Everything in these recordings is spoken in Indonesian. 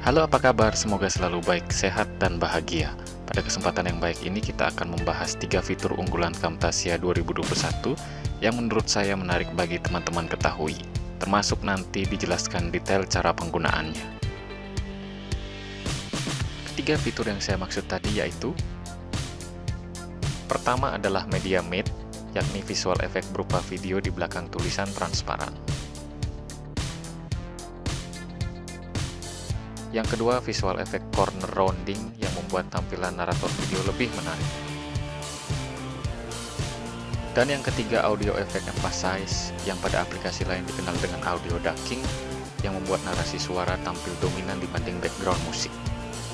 Halo, apa kabar? Semoga selalu baik, sehat, dan bahagia. Pada kesempatan yang baik ini kita akan membahas 3 fitur unggulan Camtasia 2021 yang menurut saya menarik bagi teman-teman ketahui, termasuk nanti dijelaskan detail cara penggunaannya. Ketiga fitur yang saya maksud tadi yaitu: pertama adalah Media Matte, yakni visual efek berupa video di belakang tulisan transparan. Yang kedua, visual efek corner rounding yang membuat tampilan narator video lebih menarik. Dan yang ketiga, audio efek emphasize yang pada aplikasi lain dikenal dengan audio ducking yang membuat narasi suara tampil dominan dibanding background musik.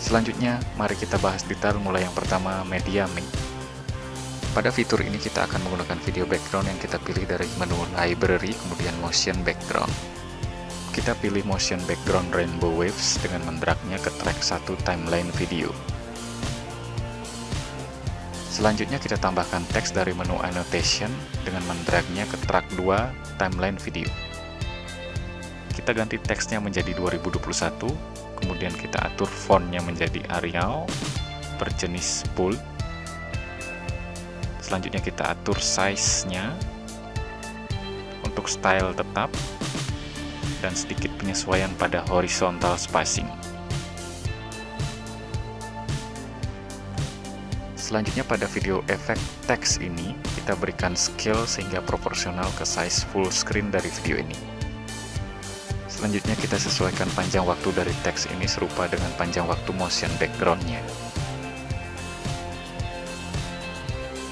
Selanjutnya, mari kita bahas detail mulai yang pertama, Media Matte. Pada fitur ini kita akan menggunakan video background yang kita pilih dari menu library, kemudian motion background. Kita pilih motion background rainbow waves dengan mendragnya ke track 1 timeline video. Selanjutnya kita tambahkan teks dari menu annotation dengan mendragnya ke track 2 timeline video. Kita ganti teksnya menjadi 2021, kemudian kita atur fontnya menjadi Arial berjenis bold. Selanjutnya kita atur size-nya untuk style tetap dan sedikit penyesuaian pada horizontal spacing. Selanjutnya pada video efek teks ini kita berikan scale sehingga proporsional ke size full screen dari video ini. Selanjutnya kita sesuaikan panjang waktu dari teks ini serupa dengan panjang waktu motion background-nya.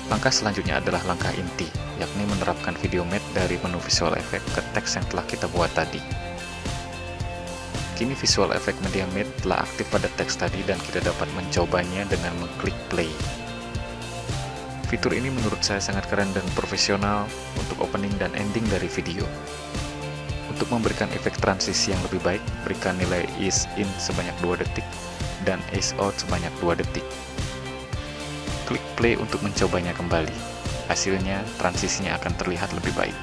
Langkah selanjutnya adalah langkah inti, yakni menerapkan video matte dari menu visual effect ke teks yang telah kita buat tadi. Kini visual effect media matte telah aktif pada teks tadi dan kita dapat mencobanya dengan mengklik play. Fitur ini menurut saya sangat keren dan profesional untuk opening dan ending dari video. Untuk memberikan efek transisi yang lebih baik, berikan nilai ease in sebanyak 2 detik dan ease out sebanyak 2 detik. Klik play untuk mencobanya kembali. Hasilnya, transisinya akan terlihat lebih baik.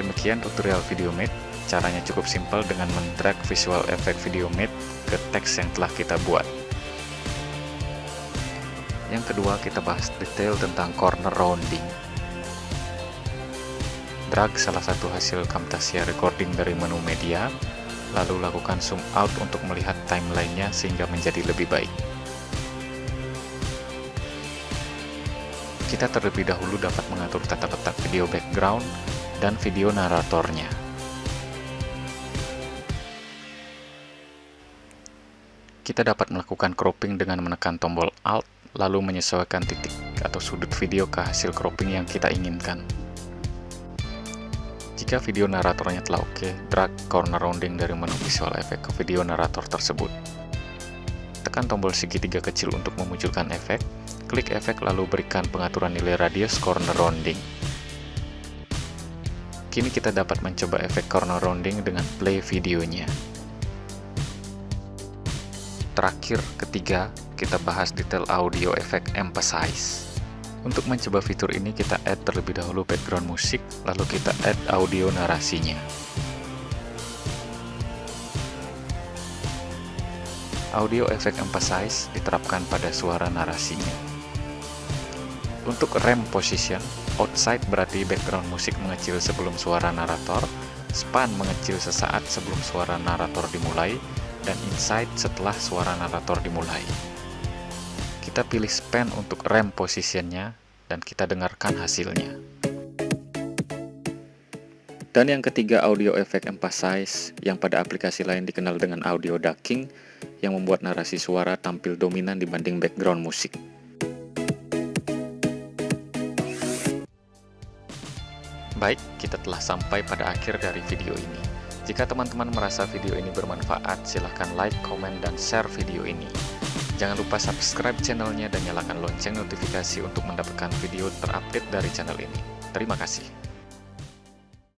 Demikian tutorial video matte. Caranya cukup simpel dengan mendrag visual effect video matte ke teks yang telah kita buat. Yang kedua, kita bahas detail tentang corner rounding. Drag salah satu hasil Camtasia recording dari menu media, lalu lakukan zoom out untuk melihat timeline-nya sehingga menjadi lebih baik. Kita terlebih dahulu dapat mengatur tata letak video background dan video naratornya. Kita dapat melakukan cropping dengan menekan tombol Alt, lalu menyesuaikan titik atau sudut video ke hasil cropping yang kita inginkan. Jika video naratornya telah oke, drag corner rounding dari menu visual effect ke video narator tersebut. Tekan tombol segitiga kecil untuk memunculkan efek, klik efek lalu berikan pengaturan nilai radius corner rounding. Kini kita dapat mencoba efek corner rounding dengan play videonya. Terakhir, ketiga, kita bahas detail audio efek emphasize. Untuk mencoba fitur ini kita add terlebih dahulu background musik, lalu kita add audio narasinya. Audio efek emphasize diterapkan pada suara narasinya. Untuk ramp position, outside berarti background musik mengecil sebelum suara narator, span mengecil sesaat sebelum suara narator dimulai, dan inside setelah suara narator dimulai. Kita pilih span untuk ramp positionnya dan kita dengarkan hasilnya. Dan yang ketiga, audio effect emphasize yang pada aplikasi lain dikenal dengan audio ducking yang membuat narasi suara tampil dominan dibanding background musik. Baik, kita telah sampai pada akhir dari video ini. Jika teman-teman merasa video ini bermanfaat, silahkan like, komen, dan share video ini. Jangan lupa subscribe channelnya dan nyalakan lonceng notifikasi untuk mendapatkan video terupdate dari channel ini. Terima kasih.